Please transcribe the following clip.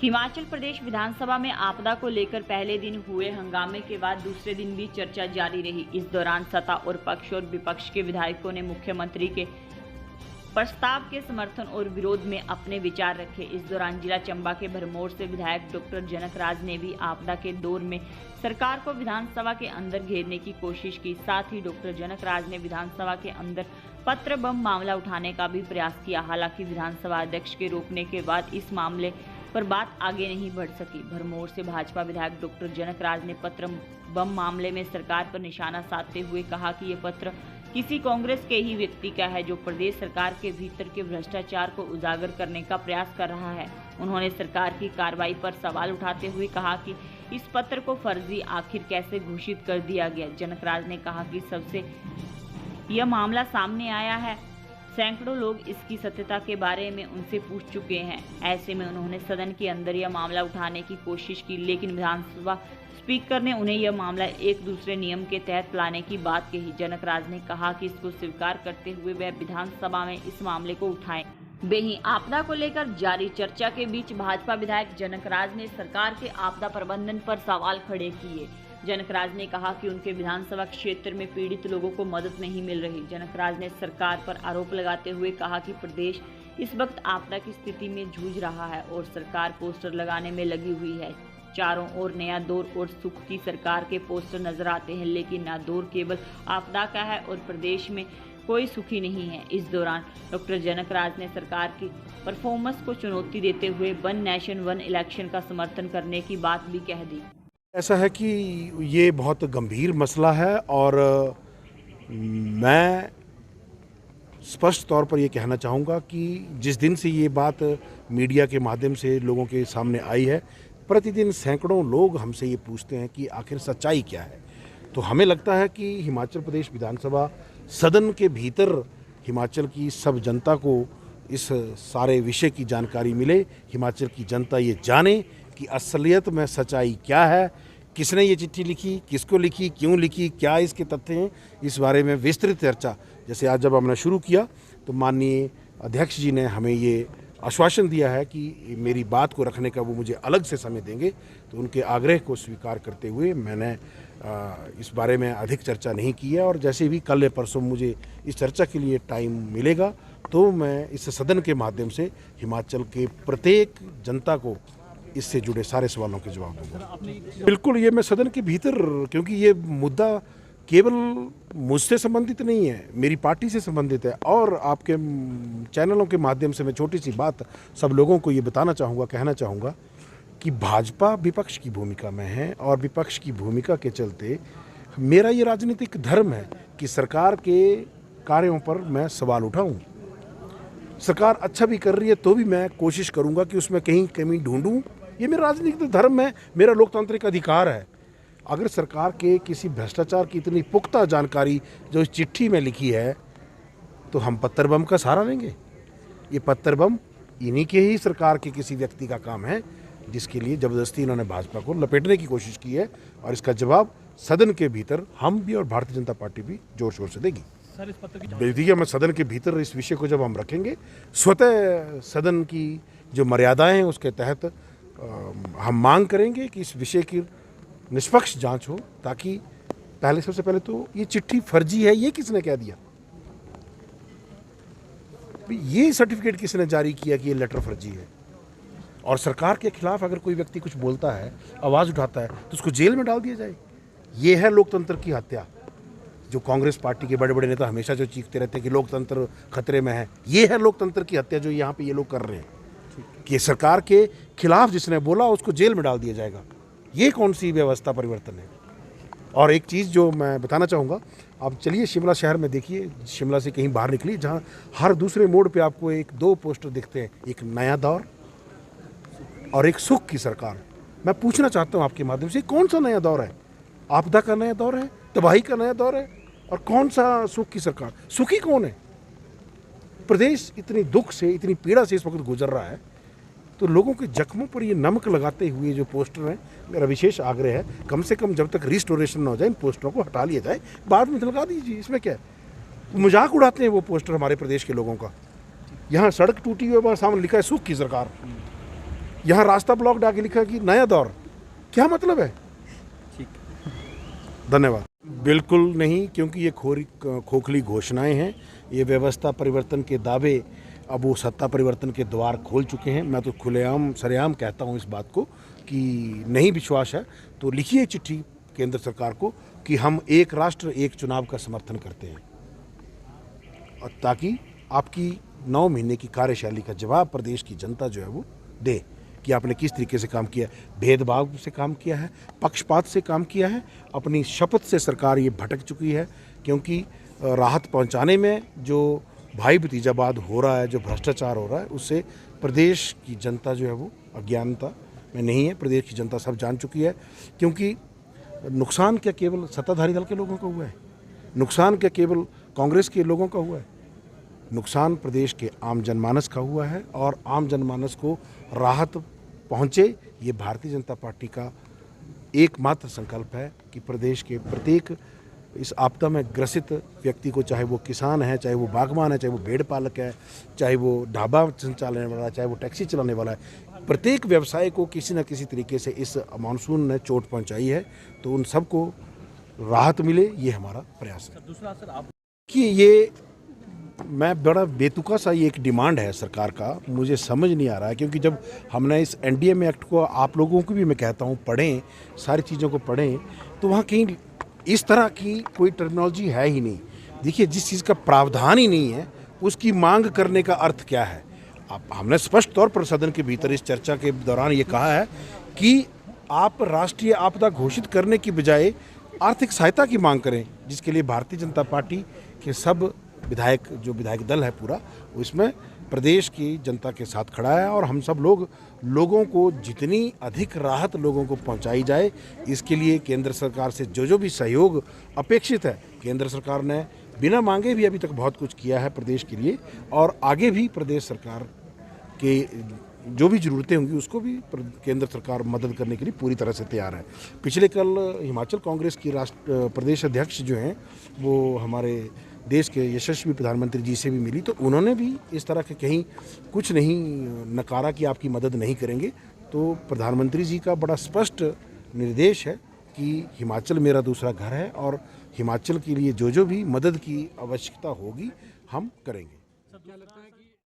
हिमाचल प्रदेश विधानसभा में आपदा को लेकर पहले दिन हुए हंगामे के बाद दूसरे दिन भी चर्चा जारी रही। इस दौरान सत्ता और पक्ष और विपक्ष के विधायकों ने मुख्यमंत्री के प्रस्ताव के समर्थन और विरोध में अपने विचार रखे। इस दौरान जिला चंबा के भरमौर से विधायक डॉक्टर जनक राज ने भी आपदा के दौर में सरकार को विधानसभा के अंदर घेरने की कोशिश की। साथ ही डॉक्टर जनक राज ने विधानसभा के अंदर पत्र बम मामला उठाने का भी प्रयास किया। हालांकि विधानसभा अध्यक्ष के रोकने के बाद इस मामले पर बात आगे नहीं बढ़ सकी। भरमौर से भाजपा विधायक डॉक्टर जनक राज ने पत्र बम मामले में सरकार पर निशाना साधते हुए कहा कि ये पत्र किसी कांग्रेस के ही व्यक्ति का है जो प्रदेश सरकार के भीतर के भ्रष्टाचार को उजागर करने का प्रयास कर रहा है। उन्होंने सरकार की कार्रवाई पर सवाल उठाते हुए कहा कि इस पत्र को फर्जी आखिर कैसे घोषित कर दिया गया। जनक राज ने कहा कि सबसे यह मामला सामने आया है, सैकड़ों लोग इसकी सत्यता के बारे में उनसे पूछ चुके हैं। ऐसे में उन्होंने सदन के अंदर यह मामला उठाने की कोशिश की, लेकिन विधानसभा स्पीकर ने उन्हें यह मामला एक दूसरे नियम के तहत लाने की बात कही। जनक राज ने कहा कि इसको स्वीकार करते हुए वह विधानसभा में इस मामले को उठाएं। वहीं आपदा को लेकर जारी चर्चा के बीच भाजपा विधायक जनक राज ने सरकार के आपदा प्रबंधन पर सवाल खड़े किए। जनक राज ने कहा कि उनके विधानसभा क्षेत्र में पीड़ित लोगों को मदद नहीं मिल रही। जनक राज ने सरकार पर आरोप लगाते हुए कहा कि प्रदेश इस वक्त आपदा की स्थिति में जूझ रहा है और सरकार पोस्टर लगाने में लगी हुई है। चारों ओर नया दौर और सुख की सरकार के पोस्टर नजर आते हैं, लेकिन नया दौर केवल आपदा का है और प्रदेश में कोई सुखी नहीं है। इस दौरान डॉक्टर जनक राज ने सरकार की परफॉर्मेंस को चुनौती देते हुए वन नेशन वन इलेक्शन का समर्थन करने की बात भी कह दी। ऐसा है कि ये बहुत गंभीर मसला है और मैं स्पष्ट तौर पर ये कहना चाहूँगा कि जिस दिन से ये बात मीडिया के माध्यम से लोगों के सामने आई है, प्रतिदिन सैकड़ों लोग हमसे ये पूछते हैं कि आखिर सच्चाई क्या है। तो हमें लगता है कि हिमाचल प्रदेश विधानसभा सदन के भीतर हिमाचल की सब जनता को इस सारे विषय की जानकारी मिले, हिमाचल की जनता ये जाने कि असलियत में सच्चाई क्या है, किसने ये चिट्ठी लिखी, किसको लिखी, क्यों लिखी, क्या इसके तथ्य हैं। इस बारे में विस्तृत चर्चा जैसे आज जब हमने शुरू किया तो माननीय अध्यक्ष जी ने हमें ये आश्वासन दिया है कि मेरी बात को रखने का वो मुझे अलग से समय देंगे। तो उनके आग्रह को स्वीकार करते हुए मैंने इस बारे में अधिक चर्चा नहीं की है और जैसे भी कल या परसों मुझे इस चर्चा के लिए टाइम मिलेगा तो मैं इस सदन के माध्यम से हिमाचल के प्रत्येक जनता को इससे जुड़े सारे सवालों के जवाब दूंगा। बिल्कुल, ये मैं सदन के भीतर, क्योंकि ये मुद्दा केवल मुझसे संबंधित नहीं है, मेरी पार्टी से संबंधित है और आपके चैनलों के माध्यम से मैं छोटी सी बात सब लोगों को ये बताना चाहूँगा, कहना चाहूँगा कि भाजपा विपक्ष की भूमिका में है और विपक्ष की भूमिका के चलते मेरा ये राजनीतिक धर्म है कि सरकार के कार्यों पर मैं सवाल उठाऊँ। सरकार अच्छा भी कर रही है तो भी मैं कोशिश करूँगा कि उसमें कहीं कमी ढूंढूँ। ये मेरा राजनीतिक धर्म है, मेरा लोकतांत्रिक अधिकार है। अगर सरकार के किसी भ्रष्टाचार की इतनी पुख्ता जानकारी जो इस चिट्ठी में लिखी है तो हम पत्थर बम का सहारा लेंगे। ये पत्थर बम इन्हीं के ही सरकार के किसी व्यक्ति का काम है जिसके लिए ज़बरदस्ती इन्होंने भाजपा को लपेटने की कोशिश की है और इसका जवाब सदन के भीतर हम भी और भारतीय जनता पार्टी भी जोर शोर से देगी। सर, इस पत्र की देखिए, मैं सदन के भीतर इस विषय को जब हम रखेंगे स्वतः सदन की जो मर्यादाएं हैं उसके तहत हम मांग करेंगे कि इस विषय की निष्पक्ष जांच हो, ताकि सबसे पहले तो ये चिट्ठी फर्जी है ये किसने कह दिया, ये सर्टिफिकेट किसने जारी किया कि ये लेटर फर्जी है। और सरकार के खिलाफ अगर कोई व्यक्ति कुछ बोलता है, आवाज़ उठाता है तो उसको जेल में डाल दिया जाए। ये है लोकतंत्र की हत्या। जो कांग्रेस पार्टी के बड़े बड़े नेता हमेशा जो चीखते रहते हैं कि लोकतंत्र खतरे में है, ये है लोकतंत्र की हत्या जो यहाँ पे ये लोग कर रहे हैं कि सरकार के खिलाफ जिसने बोला उसको जेल में डाल दिया जाएगा। ये कौन सी व्यवस्था परिवर्तन है। और एक चीज़ जो मैं बताना चाहूँगा, आप चलिए शिमला शहर में देखिए, शिमला से कहीं बाहर निकलिए जहाँ हर दूसरे मोड़ पे आपको एक दो पोस्टर दिखते हैं, एक नया दौर और एक सुख की सरकार। मैं पूछना चाहता हूँ आपके माध्यम से, कौन सा नया दौर है? आपदा का नया दौर है, तबाही का नया दौर है, और कौन सा सुख की सरकार? सुखी कौन है? प्रदेश इतनी दुख से, इतनी पीड़ा से इस वक्त गुजर रहा है, तो लोगों के जख्मों पर ये नमक लगाते हुए जो पोस्टर हैं, मेरा विशेष आग्रह है कम से कम जब तक रिस्टोरेशन ना हो जाए इन पोस्टरों को हटा लिया जाए, बाद में लगा दीजिए। इसमें क्या है? मजाक उड़ाते हैं वो पोस्टर हमारे प्रदेश के लोगों का। यहाँ सड़क टूटी हुई है, सामने लिखा है सुख की सरकार। यहाँ रास्ता ब्लॉक आके लिखा कि नया दौर, क्या मतलब है? ठीक। धन्यवाद। बिल्कुल नहीं, क्योंकि ये खोखली घोषणाएं हैं, ये व्यवस्था परिवर्तन के दावे अब वो सत्ता परिवर्तन के द्वार खोल चुके हैं। मैं तो खुलेआम सरेआम कहता हूँ इस बात को कि नहीं विश्वास है तो लिखिए चिट्ठी केंद्र सरकार को कि हम एक राष्ट्र एक चुनाव का समर्थन करते हैं, और ताकि आपकी 9 महीने की कार्यशैली का जवाब प्रदेश की जनता जो है वो दे कि आपने किस तरीके से काम किया है, भेदभाव से काम किया है, पक्षपात से काम किया है। अपनी शपथ से सरकार ये भटक चुकी है, क्योंकि राहत पहुंचाने में जो भाई भतीजावाद हो रहा है, जो भ्रष्टाचार हो रहा है, उससे प्रदेश की जनता जो है वो अज्ञानता में नहीं है। प्रदेश की जनता सब जान चुकी है, क्योंकि नुकसान क्या केवल सत्ताधारी दल के लोगों का हुआ है, नुकसान क्या केवल कांग्रेस के लोगों का हुआ है, नुकसान प्रदेश के आम जनमानस का हुआ है। और आम जनमानस को राहत पहुंचे, ये भारतीय जनता पार्टी का एकमात्र संकल्प है कि प्रदेश के प्रत्येक इस आपदा में ग्रसित व्यक्ति को, चाहे वो किसान है, चाहे वो बागवान है, चाहे वो भेड़ पालक है, चाहे वो ढाबा संचालने वाला है, चाहे वो टैक्सी चलाने वाला है, प्रत्येक व्यवसाय को किसी न किसी तरीके से इस मानसून ने चोट पहुंचाई है, तो उन सबको राहत मिले, ये हमारा प्रयास है। दूसरा सर, आप कि ये मैं बड़ा बेतुका सा ये एक डिमांड है सरकार का, मुझे समझ नहीं आ रहा है, क्योंकि जब हमने इस एनडीएमए एक्ट को, आप लोगों को भी मैं कहता हूँ पढ़ें, सारी चीज़ों को पढ़ें, तो वहाँ कहीं इस तरह की कोई टर्मिनोलॉजी है ही नहीं। देखिए, जिस चीज़ का प्रावधान ही नहीं है उसकी मांग करने का अर्थ क्या है? हमने स्पष्ट तौर पर सदन के भीतर इस चर्चा के दौरान ये कहा है कि आप राष्ट्रीय आपदा घोषित करने की बजाय आर्थिक सहायता की मांग करें, जिसके लिए भारतीय जनता पार्टी के सब विधायक दल है पूरा, इसमें प्रदेश की जनता के साथ खड़ा है। और हम सब लोगों को जितनी अधिक राहत लोगों को पहुंचाई जाए, इसके लिए केंद्र सरकार से जो भी सहयोग अपेक्षित है, केंद्र सरकार ने बिना मांगे भी अभी तक बहुत कुछ किया है प्रदेश के लिए, और आगे भी प्रदेश सरकार के जो भी ज़रूरतें होंगी उसको भी केंद्र सरकार मदद करने के लिए पूरी तरह से तैयार है। पिछले कल हिमाचल कांग्रेस की प्रदेश अध्यक्ष जो हैं, वो हमारे देश के यशस्वी प्रधानमंत्री जी से भी मिली, तो उन्होंने भी इस तरह के कहीं कुछ नहीं नकारा कि आपकी मदद नहीं करेंगे। तो प्रधानमंत्री जी का बड़ा स्पष्ट निर्देश है कि हिमाचल मेरा दूसरा घर है, और हिमाचल के लिए जो भी मदद की आवश्यकता होगी हम करेंगे। सर, क्या लगता है कि